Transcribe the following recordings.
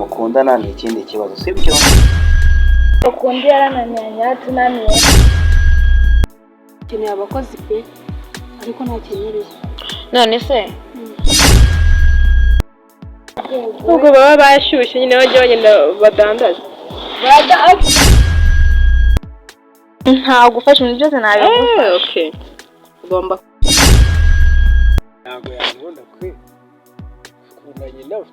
mukundana ni ikindi kibazo sibyo ukundi yarananyanya tunaniye keneye abakozi pe ariko nta kenyereye none se ubwo baba bashyushye nyine bajya bagenda badandaza nta gufasha ibintu byose nabigufasha okay ugomba ntabwo yankunda kwe kunganya nawe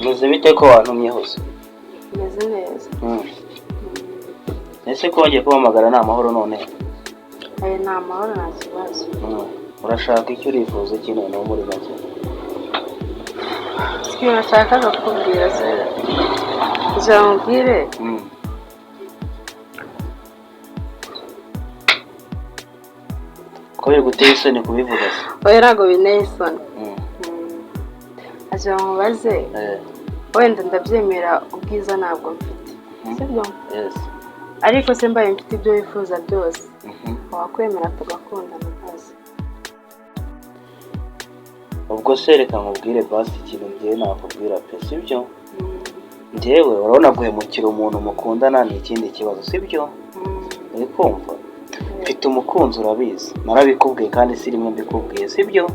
muze bite ko wantumye hose meze neza ese ko wagiye kuhamagara nta mahoro none ayo nta mahoro nta kibazo urashaka icyo urifuza iki noneho muri make ikintu nashakaga kukubwira se uzamubwire ko biri guteye isoni kubivuga se oya ntabwo binteye isoni aje bamubaze wenda ndabyemera ubwiza ntabwo mfite sibyo ariko se mbaye mfite ibyo wifuza byose wakwemera tugakundana kazi ubwo se reka nkubwire basi ikintu ngiye nakubwira pe sibyo njyewe urabona guhemukira umuntu mukundana ni ikindi kibazo sibyo uri kumva mfite umukunzi urabizi narabikubwiye kandi si rimwe mbikubwiye sibyo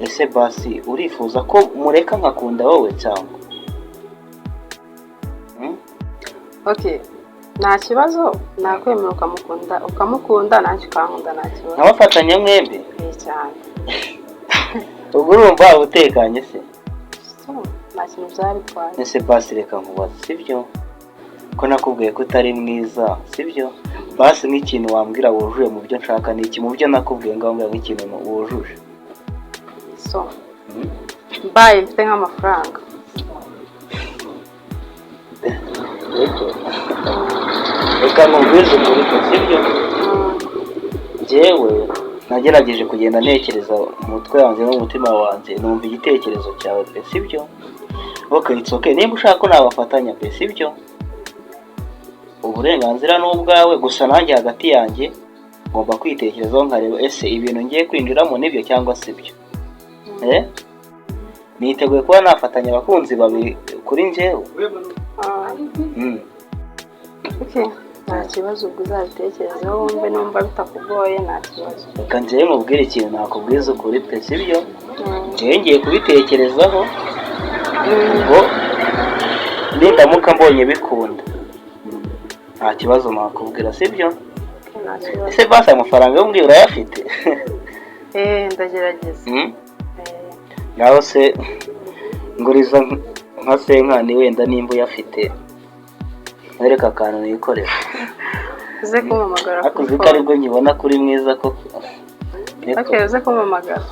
ese basi urifuza ko mureka nkakunda wowe cyangwa okay nta kibazo nakwemera ukamukunda nanjye ukankunda nta kibazo nkabafatanya mwembi cyane ubwo urumva utekanye se nta kintu byari bitwaye ese basi reka nkubaze sibyo ko nakubwiye ko utari mwiza sibyo basi nk'ikintu wambwira wujuje mu byo nshaka ni iki mu byo nakubwiye ngaho nk'ikintu wujuje so mbaye mfite nk'amafaranga reka nkubwize ukuri ko sibyo njyewe nagerageje kugenda ntekereza mu mutwe wanjye n'umutima wanjye numva igitekerezo cyawe pe sibyo okay it's okay nimba ushaka ko nabafatanya pe sibyo uburenganzira n'ubwawe gusa nanjye hagati yanjye ngomba kwitekerezaho nkareba ese ibintu ngiye kwinjiramo nibyo cyangwa sibyo niteguye kuba nafatanya abakunzi babiri kuri njyewe okay nta kibazo ubwo uzabitekerezaho wumve numva bitakugoye nta kibazo reka njyewe mubwire ikintu nakubwiza ukuri pe sibyo njyewe ngiye kubitekerezaho ngo nindamuka mbonye bikunda nta kibazo nakubwira sibyo ese basi amafaranga yo mbwira urayafite ndagerageza ngaho se nguriza nka senkani wenda nimba uyafite wereka akantu nikorera uze kumpamagara ariko uzi ko aribwo nkibona kuri mwiza koko okay uze kumpamagara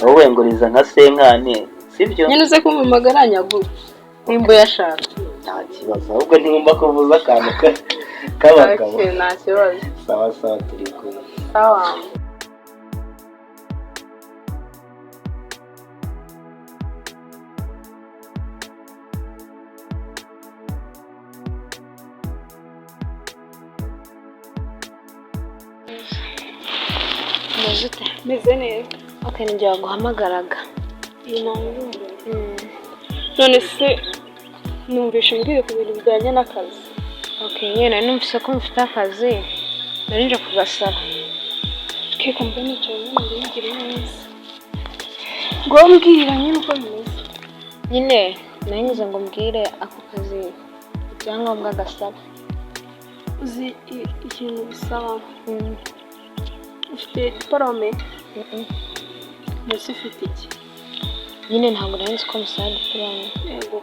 wowe nguriza nka senkani sibyo nyine uze kumpamagara nyagura nimba uyashaka nta kibazo ahubwo ntiwumva ko uvuze akantu k'abagabo nta kibazo sawa sawa turi kumwe sawa meze neza okay njye waguhamagaraga none se numvishe umbwire ku bintu bijyanye n'akazi okay nyine numvise ko mfite akazi nari nje kugasaba keka mbe nicaye nyine ngire neza ngo mbwira nyine uko bimeze nyine nanyuze ngo mbwire ako kazi ibyangombwa gasaba uzi ikintu bisaba ufite diporome mbese ufite iki nyine ntabwo nari nzi ko musaba diporome yego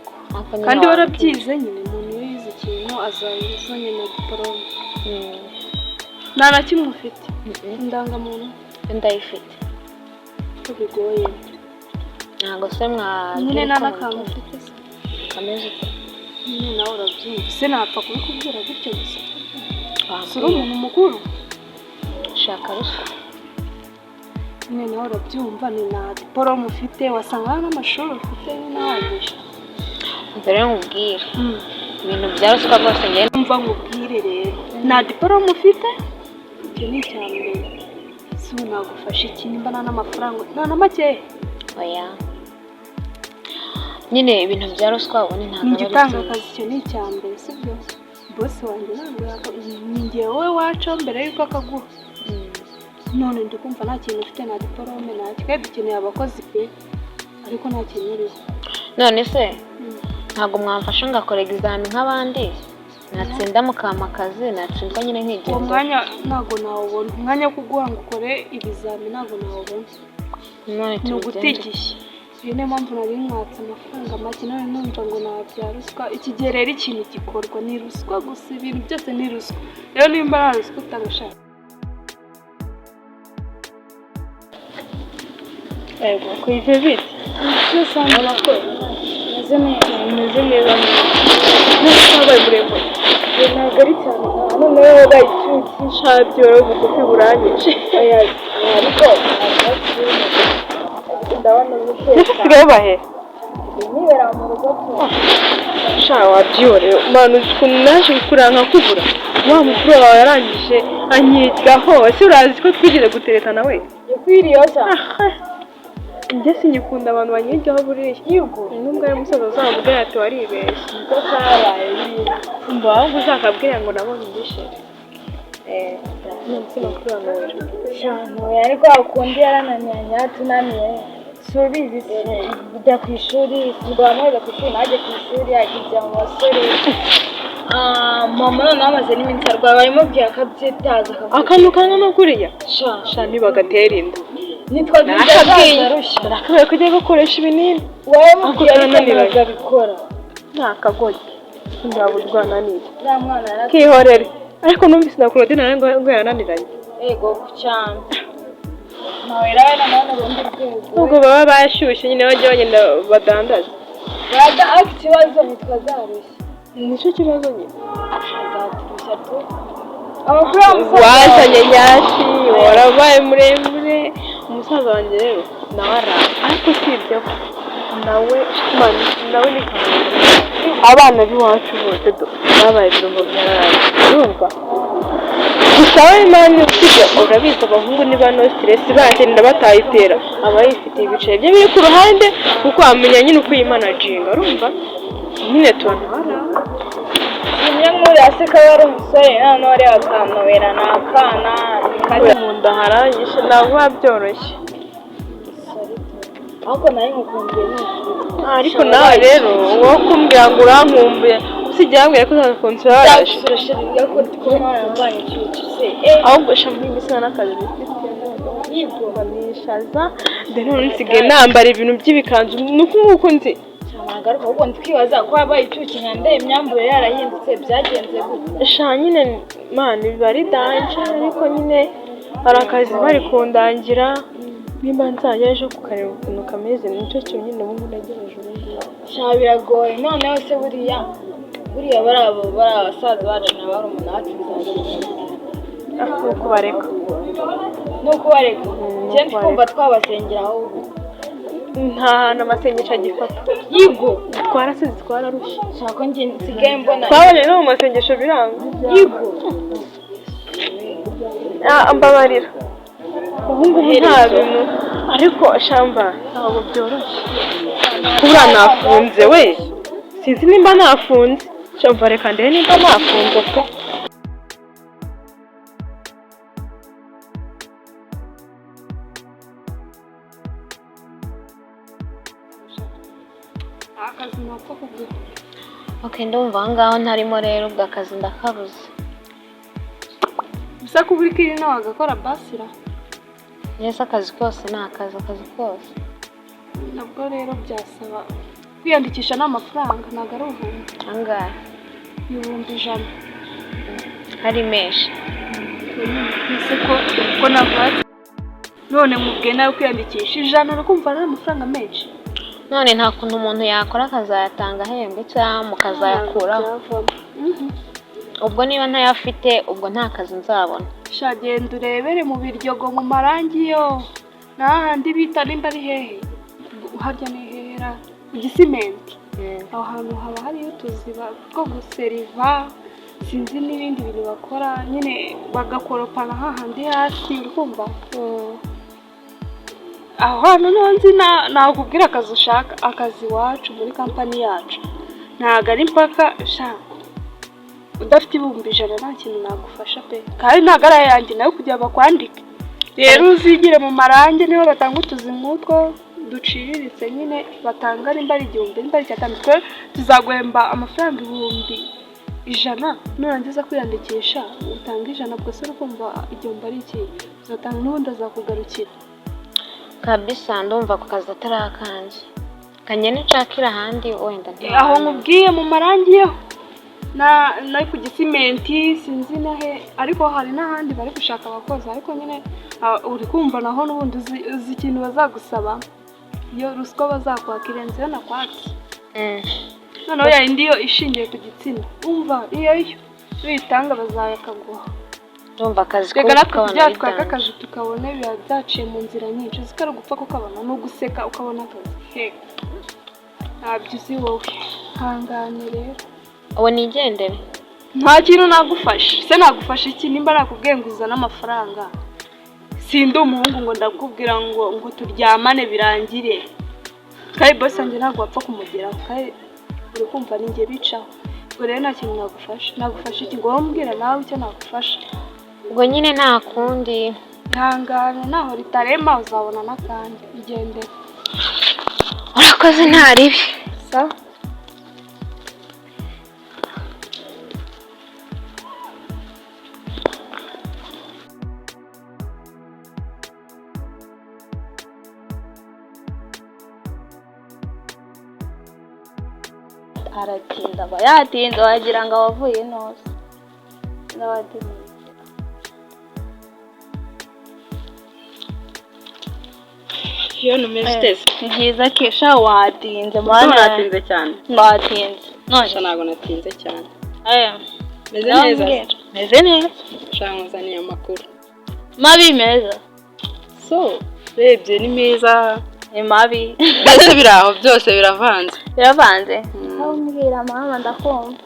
kandi warabyize nyine umuntu iyo yize ikintu azayiza nyine diporome nta na kimwe ufite indangamuntu ndayifite ko bigoye ntabwo se nyine nta n'akantu ufite se kameze uko nyine nawe urabyumva se napfa kubikubwira gutyo gusa uri umuntu mukuru shaka ruswa nyine nawe urabyumva ni nta diporome ufite wasanga nta n'amashuri ufite n'ahagije mbere nkubwire ibintu bya ruswa rwose njye numva nkubwire rero nta diporome ufite icyo ni icya mbere si ubu nagufasha iki nimba nta n'amafaranga nta na makeya oya nyine ibintu bya ruswa ubundi ntabwo ni igitanga akazi icyo ni icya mbere sibyo bosi wanjye ntabwo ni njye wowe waca mbere y'uko akaguha none ndi kumva nta kintu ufite nta diporome nta kandi dukeneye abakozi pe ariko nta kintu uriho none se ntabwo mwamfasha ngakora egizami nk'abandi natsinda mukampa akazi natsindwa nyine nk'igihe uwo mwanya ntabwo nawubona umwanya wo kuguha ngo ukore ibizami ntabwo nawubona ni ugutigishya iyo niyo mpamvu nari mwatse amafaranga make none numva ngo ntabya ruswa iki gihe rero ikintu gikorwa ni ruswa gusa ibintu byose ni ruswa rero nimba nta ruswa utagashaka yego kuyive bite byose urabona ko umeze neza neza wabaye muremure ntabwo ari cyane noneho wabaye icyuki nshabye wari bugufi buranyije ariko ndabona usigaye bahe nibera mu rugo sha wabyore manu ukuntu naje kukuranga kubura wa mukuru wawe yarangije anyiga hose urazi ko twigeze guteretana we yakwiriye cyane njye sinyikunda abantu banyigaho buriya yego nubwo ari umusaza uzamubwira ati waribeshye niko kabaye mba ahubwo uzakabwira ngo nabonye igisheri n'umutima kuri wa nowera cyane ariko akundi yarananiranye yatunaniye subizi ujya ku ishuri rwamwereka ku ishuri najye ku ishuri akijya mu basore mama none amaze n'iminsi arwaye barimubwira akabyitaza akantu kangana kuriya sha ntibagatera inda nitwa byiza narakabaye kujya gukoresha ibinini wowe mubwira ariko ntabikora ntakagoye ndaburwa naniye nta mwana yaratuye kihorere ariko numvise na Claudine nawe ngo yarananiranye ego cyane nawe rero nanone urundi rwego ubwo baba bashyushye nyine bajya bagenda badandaza bada ariko ikibazo nitwa zarushye nicyo kibazo nyine azaturushya tu amakuru y'umusaza wazanye nyashi warabaye muremure umusaza wanjye rero nawe arara ariko si ibyo nawe ni abana b'iwacu bose babaye ibirungo byararangiye urumva gusa wowe mani usibye urabizi abahungu niba no stress bagenda batayitera aba yifitiye ibiceri bye biri ku ruhande kuko wamenya nyine uko yimanaginga urumva nyine tubanara imwe muri aseka yari umusore none wari akanobera ni akana kari mu nda haranyishe ntabwo biba byoroshye ahubwo nawe nkukumbuye n'ukuri ariko nawe rero wowe kumbwira ngo urankumbuye usijya wambwira ko uzakonsora waraje turashirira ko twumva yambaye icyuki se ahubwo shamwe imisa n'akazi bifite yibwo nishaza ndero nsigaye nambara ibintu by'ibikanzu nuko nguko nzi nagaruka ahubwo ndikwibaza ko yabaye icyuki nkande imyambaro yarahindutse byagenze gute sha nyine mani biba ari danje ariko nyine hari akazi bari kundangira nimba nzajya ejo kukareba ukuntu kameze nicyo kintu nyine ubundi nagerageje ubundi sha biragoye noneho se buriya bari abasaza bacu na barumuna bacu bizajya nuko bareka nuko bareka njye twumva twabasengera ahubwo nta hantu amasengesho agifata yigo twarasize twararushye shaka njye nsigaye mbona twabonye no mu masengesho biranga yigo mbabarira ubu ngubu nta bintu ariko shamba ntabwo byoroshye kubura nafunze we sinzi nimba nafunze shamba reka ndebe nimba nafunze pe akazi nako kugira okay ndumva aho ngaho ntarimo rero ubwo akazi ndakabuze bisa ko buri kiri nawe agakora basira yesi akazi kose ni akazi kose nabwo rero byasaba kwiyandikisha n'amafaranga ntabwo ari ubuntu angahe 100,000 hari menshi ese ko navuze none mubwiye nawe kwiyandikisha 100 urakumva ari amafaranga menshi none nta kuntu umuntu yakora akazayatanga ahembwe cyangwa mukazayakuraho ubwo niba ntayafite ubwo nta kazi nzabona shagenda urebere mu biryogo mu marangi yo n'ahandi bita nimba ari hehe harya ni hehera ku gisimenti aho hantu haba hariyo utuziba two guseriva sinzi n'ibindi bintu bakora nyine bagakoropana hahandi hasi uri kumva aho hantu nzi nakubwira akazi ushaka akazi iwacu muri kampani yacu ntabwo ari mpaka udafite ibihumbi 100 nta kintu nagufasha pe kandi ntabwo ari ayanjye nawe kugira bakwandike rero uzigire mu marange niho batanga utuzi nk'utwo duciriritse nyine batanga nimba ari 1000 nimba ari 500 tuzaguhemba amafaranga 100 nurangiza kwiyandikisha utanga 100 bwose ukumva 1000 ari iki uzatanga n'ubundi azakugarukira kabisa ndumva ku kazi atarakanje kanye nicakira ahandi wenda aho nkubwiye mu marangi yo na ku gisimenti sinzi nahe ariko hari n'ahandi bari gushaka abakozi ariko nyine uri kumva naho n'ubundi uzi ikintu bazagusaba iyo ruswa bazakwakira nzi nakwatse noneho yindi yo ishingiye ku gitsina umva iyo bitanga bazakaguha ndumva akazi ko kabona twaka akazi tukabona biba byaciye mu nzira nyinshi zikara gupfa ko kabona no guseka ukabona akazi ntabyo uzi wowe hangane rero uwo nigendere nta kintu nagufasha se nagufasha iki nimba nakubwiye ngo uzana amafaranga sindi umuhungu ngo ndakubwira ngo turyamane birangire kandi boss anje ntabwo wapfa kumugeraho kandi uri kumva ninjye bicaho ubwo rero nta kintu nagufasha iki ngo wambwira nawe icyo nagufasha ubwo nyine nta kundi ntangane naho ritarema uzabona n'akandi igendere urakoze nta ribi sawa aratinda yatinda wagira ngo abavuye nose n'abatinda iyo numeze tese byiza kesha watinze mwana natinze cyane watinze none ntabwo natinze cyane meze neza nshanguzaniye amakuru mabi meza so rebye ni meza ni mabi byose biraho byose biravanze aho mbwira mama ndakumva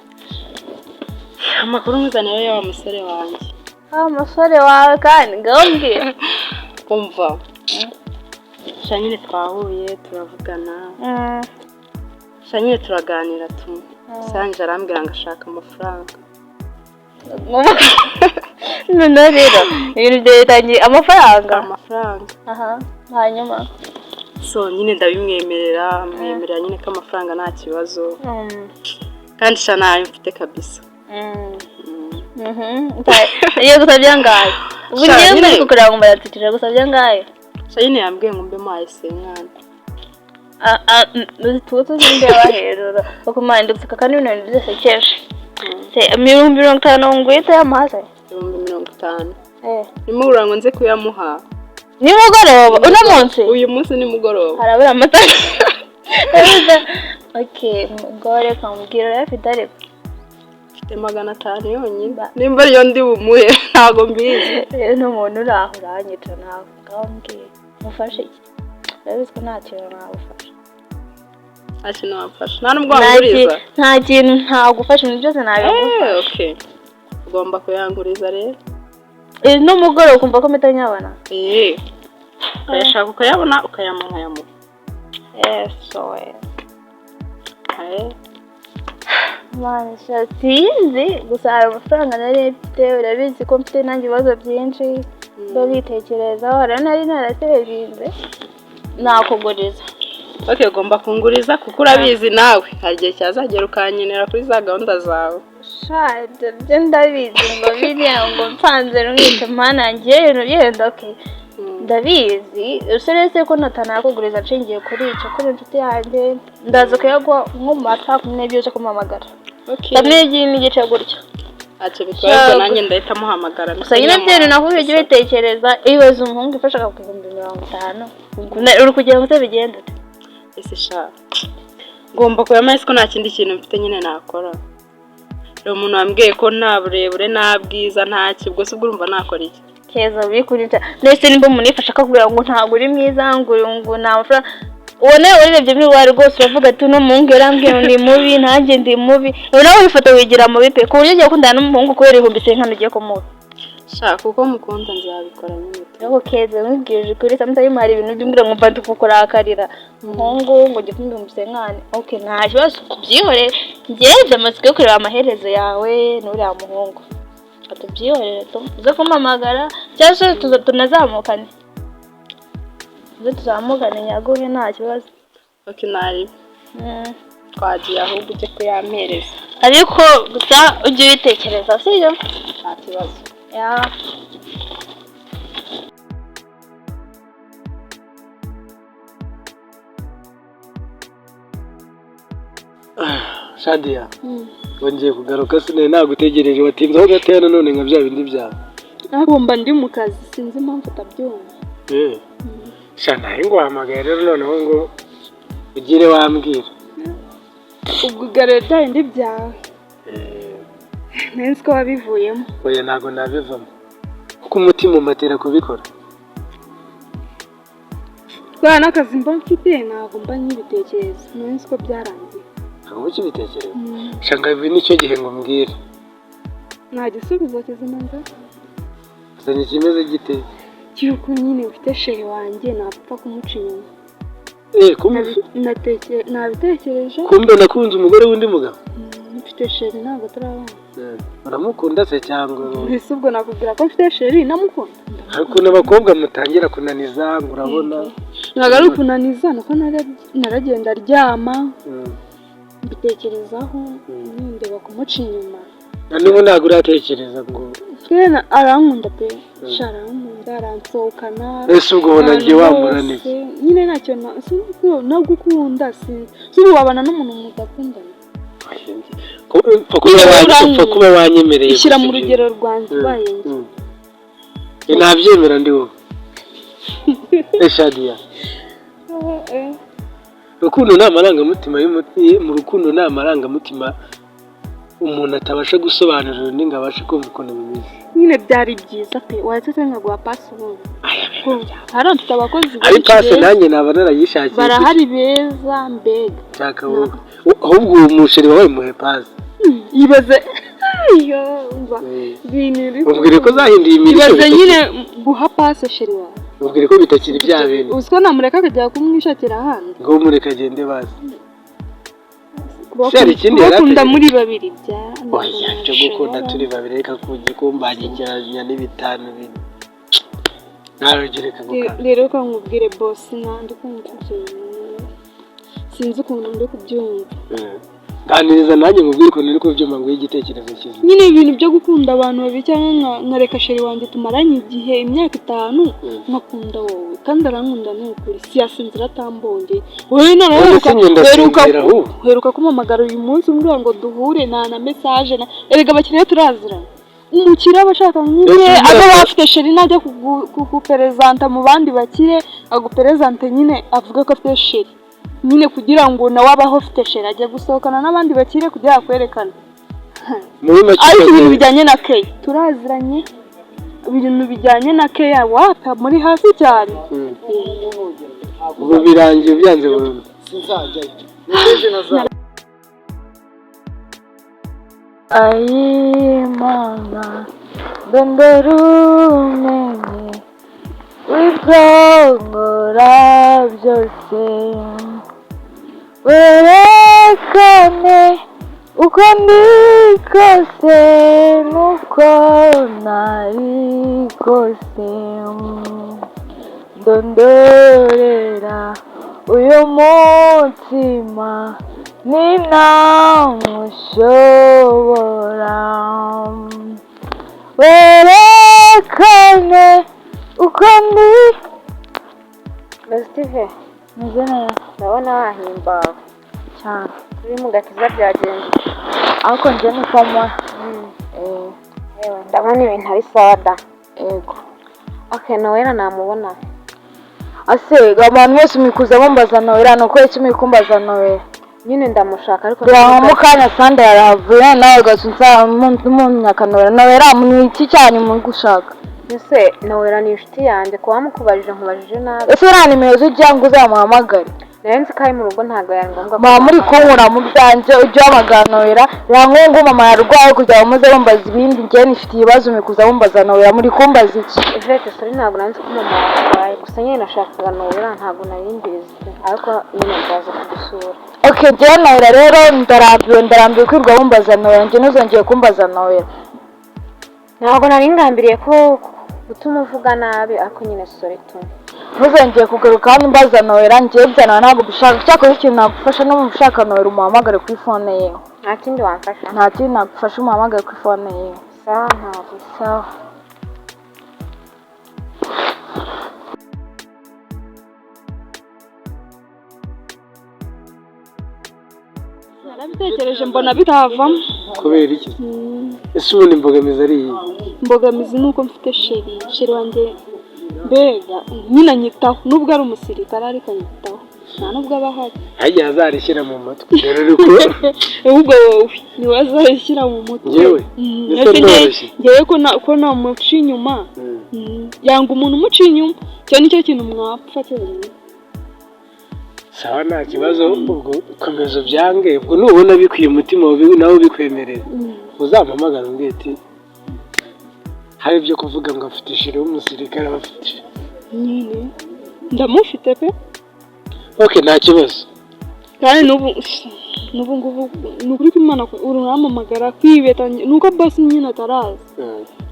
amakuru muzanira y'awa musore wanjye umusore wawe kandi ngambwira umva shanyine twahuye turavugana shanyine turaganira sanje arambwira ngo ashaka amafaranga none rero ibintu byeretangiye amafaranga hanyuma so nyine ndabimwemerera nyine ko amafaranga nta kibazo kandi sha nayo mfite kabisa iyo gusabye angahe ubu ngiye muri kukureba ngo mbaratitije gusabye angahe shanyine yambwiye ngo mbe mahise mwana tuzindeba hejuru bakumana nduguseka kandi ibintu byose keshe 50 ngwite y'amaze 50 nimugura ngo nze kuyamuha nimugoroba uno munsi uyu munsi nimugoroba harabura amata okay mugore kamubwira afite ariko mfite 500 yonyine nimba ariyo ndi bumuhe ntago mbizi n'umuntu urahura anyica nawe ngambwira mufashe iki Ndabizi nta kintu nagufasha. Nta kintu wamfasha. Nta nubwo wanguriza. Nta kintu ntagufasha ni byose nabigufasha. Okay. Ugomba kuyanguriza rero. N'umugoroba ukumva ko mpita nyabana. Ukayashaka ukayabona ukayamuha. So Mwana sinzi gusa hari amafaranga nari mfite urabizi ko mfite nanjye ibibazo byinshi ndabitekerezaho rero nari narasevinze nakuguriza. Okay, ugomba kunguriza kuko urabizi nawe hari igihe cyazagera ukanyenera kuri za gahunda zawe. Byo ndabizi ngo biriya ngo mpanze rumwite mana ngiye yenda okay. Ndabizi userese ko natanakuguriza nshingiye kuri icyo kuri inshuti yanjye ndaza kuyagwa nko mu mata kumwe cyo kumamagara. Okay. Ndamwegiye n'igice gutyo. Ati bitwaye nanjye ndahita muhamagara. Gusa nyine byero nahuye ujye bitekereza ibibazo umuhungu ifasha ku 50. Uri kugira ngo bigende. Ese sha. Ngomba kuyamahise ko nta kindi kintu mfite nyine nakora. Rero umuntu wambwiye ko nta burebure nta bwiza nta kibwo se urumva nakora iki? Keza bikurinda. Nese nimba umuntu ifasha akubwira ngo ntago uri mwiza ngo nta mafaranga ubona urebye muri wari rwose uravuga ati uno muhungu yarambwiye ngo ni mubi nanjye ndi mubi nawe wifata wigira mubi pe ku buryo ugiye gukundana n'umuhungu kubera ibihumbi 500 ugiye kumuha shaka kuko mukunda nzabikora nyine rero keze mwibwirije kuri sometimes hari ibintu by'umbwira ngo mva ndukukurakarira umuhungu ngo ugiye kumva 500 okay nta kibazo byihore ngeze amatsiko yo kureba amaherezo yawe n'uriya muhungu atubyihorere uze kumpamagara cyangwa tunazamukane tuzamugane nyaguhe nta kibazo okay nari twagiye ahubwo ujye kuyampereza ariko gusa ujye ubitekereza sibyo nta kibazo ya Shadia wongeye kugaruka sinari nagutegereje watinze aho gateye none nka bya bindi byawe nagomba ndi mu kazi sinzi impamvu utabyumva shana ngo hamagaye rero noneho ngo ugire wambwira ubwo garere bya bindi byawe nzi ko wabivuyemo oya ntago nabivamo kuko umutima umatera kubikora kubera n'akazi mba mfite ntabwo mba nk'ibitekerezo nzi ko byarangiye ntabwo ukibitekereza shanga ibi nicyo gihe ngo mbwire nta gisubizo kizima nza uzanye ikimeze gite cy'uko nyine ufite sheri wanjye napfa kumuca inyuma nabitekereje kumbe nakunze umugore w'undi mugabo mfite sheri ntabwo turabana uramukunda se cyangwa mbese ubwo nakubwira ko mfite sheri namukunda ariko n'abakobwa mutangira kunaniza ngo urabona ntabwo ari ukunaniza nuko naragenda aryama mbitekerezaho ndeba kumuca inyuma n'ubu ntabwo uratekereza ngo kera arankunda pe sharankunda aransohokana ese ubwo ubona ngiye wamuraniza nyine ntacyo nagukunda si wabana n'umuntu mudakundana kuba wanyemereye ishyira mu rugero rwanjye ubaye njye nabyemera ndi wowe Shadia urukundo ni amarangamutima mu rukundo ni amarangamutima umuntu atabasha gusobanurira undi ngo abashe kumva ukuntu bimeze nyine byari byiza pe wahise nkaguha pasi ubundi hari mfite abakozi ari pasi nanjye naba narayishakiye barahari beza mbega nshaka wowe ahubwo uwo musheri wawe muhe pasi yibaze ubwire ko zahinduye imirimo yibaze nyine guha pasi sheri wawe ubwire ko bitakiri bya bintu uzi ko namureka akajya kumwishakira ahandi ngo mureke agende bazi bakunda muri babiri bya oya cyo gukunda turi babiri reka kumbangikiranya n'ibitanu bine ntarugereka gukanda rero ko nkubwire boss nandi kumva sinzi ukuntu ndi kubyumva ganiriza nanjye nkubwire ukuntu uri kubyumva ngo igitekerezo cyiza nyine ibintu byo gukunda abantu babiri cyangwa nkareka sheri wanjye tumaranye igihe imyaka 5 nkakunda wowe kandi arankunda n'ukuri siyasinzira atambongeye wowe none heruka kumamagara uyu munsi umbwira ngo duhure na message erega abakiriya turazirana umukiriya abashaka nyine aba bafite sheri najya kuguperezanta mu bandi bakire aguperezante nyine avuga ko afite sheri nyine kugira ngo nawe abaho afite sheri ajya gusohokana n'abandi bakire kugira akwerekana ariko ibintu bijyanye na Kay turaziranye ibintu bijyanye na Kay wapa muri hasi cyane ubu birangiye byanze burundu sinzajyayo ayimana dondorumenye wibwongora byose werekane uko ndi kose nuko nari kose ndondorera uyu mutima ninamushobora werekane uko ndi Steve muzena ndabona wahimbawe cyane turi mu gakiza byagenze ariko nje niko mwa ndabona ibintu ari sada yego okay Noella namubona ase abantu bose mikuza bambaza Noella no kwese mikumbaza Noella nyine ndamushaka ariko mu kanya sanda yaravuye nawe gasunsa mu nyakanora Noella mu iki cyane mu gushaka ese Noella ni inshuti yanjye kwa mukubarije nkubajije nabi ese ura nimero zijya ngo uzamuhamagare Narenze ko ari mu rugo ntabwo yari ngombwa mama muri kunkura mu byanjye ujye wamaganurira yankungu mama yarwaye kugira ngo muze bumbaza ibindi njyewe nifite ibibazo mikuza bumbaza nowera muri kumbaza iki Ivete sori ntabwo nanze ko mama yarwaye gusa nyine nashakaga nowera ntabwo nari mbizi ariko nyine ndaza kugusura okay njyewe nowera rero ndarambiwe kwirwa bumbaza nowera njye ntuzongeye kumbaza nowera ntabwo nari ngambiriye ko gutuma uvuga nabi ariko nyine sori tu ntuzongeye kugaruka hano umbaza nowera njyewe byana ntabwo bishaka cyakora ikintu nagufasha no mu ushaka nowera umuhamagare kuri fone yewe nta kindi wamfasha nta kindi nagufasha umuhamagare kuri fone yewe sawa ntabwo sawa narabitekereje mbona bitavamo kubera iki ese ubundi imbogamizi ari iyi imbogamizi ni uko mfite sheri wanjye mbega nyine anyitaho nubwo ari umusirikare ariko anyitaho nta nubwo aba ahari hagiye azarishyira mu matwi rero ariko ahubwo wowe niwe azarishyira mu mutwe njyewe ndetse ndoroshye njyewe ko namuca inyuma yanga umuntu umuca inyuma cyo nicyo kintu mwapfa cyonyine sawa nta kibazo ubwo komeza ubyange ubwo nubona bikwiye umutima nawe ubikwemerera uzampamagara umbwira ati hari ibyo kuvuga ngo afite ishiri w'umusirikare abafite nyine ndamufite pe okay nta kibazo kandi n'ubu ngubu ni ukuri kw'Imana uramamagara kwibeta nuko basi nyine ataraza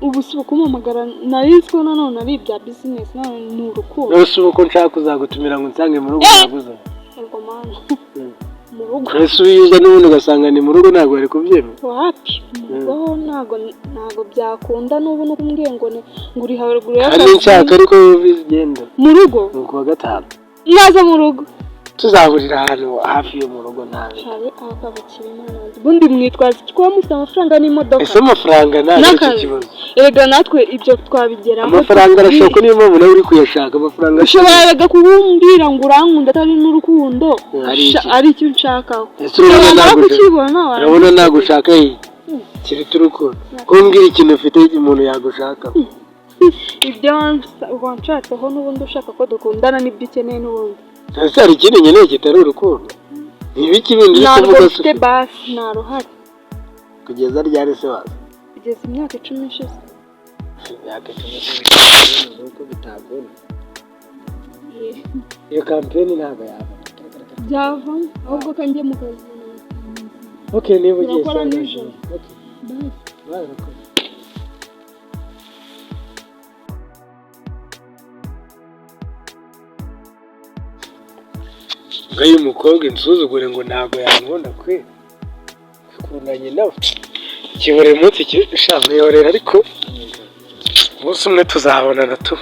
ubu si ukumamagara narizi ko nanone ari ibya bizinesi none ni urukundo nose ubu ko nshaka kuzagutumira ngo nsange mu rugo naguza ariko mana mu rugo ese uyiza n'ubundi ugasanga ni mu rugo ntabwo bari kubyemera wapi mu rugo ntabwo byakunda n'ubu nuko umbwiye ngo uri haruguru kandi nshaka ariko bigenda mu rugo ni ukuwa gatanu naza mu rugo tuzahurira ahantu hafi yo mu rugo nawe hari akabakira imana ubundi mwitwaza iki kuba mufite amafaranga n'imodoka ese amafaranga ntabwo ari kibazo erega natwe ibyo twabigeraho amafaranga arashoka niyo mpamvu nawe uri kuyashaka amafaranga ushobora kubumbwira ngo urankunda atari n'urukundo ari icyo nshakaho urabona ntabwo ushaka kirita urukundo kumbwira ikintu ufite umuntu yagushaka ibyo wanshatseho n'ubundi ushaka ko dukundana n'ibyo ukeneye n'ubundi ese hari ikindi nkeneye kitari urukundo ibiki bindi ntabwo mfite basi nta ruhare kugeza ryari se waza kugeza imyaka 10 ishize imyaka 10 ishize nuko bitakunda iyo kampeni ntabwo yava byava ahubwo ko njye mu kazi okay niba ugiye urakora nijoro bye ngayo umukobwa insuzugure ngo ntabwo yankunda kwe kwikundanye nawe kibure munsi kishaka yorera ariko umunsi umwe tuzabonana tu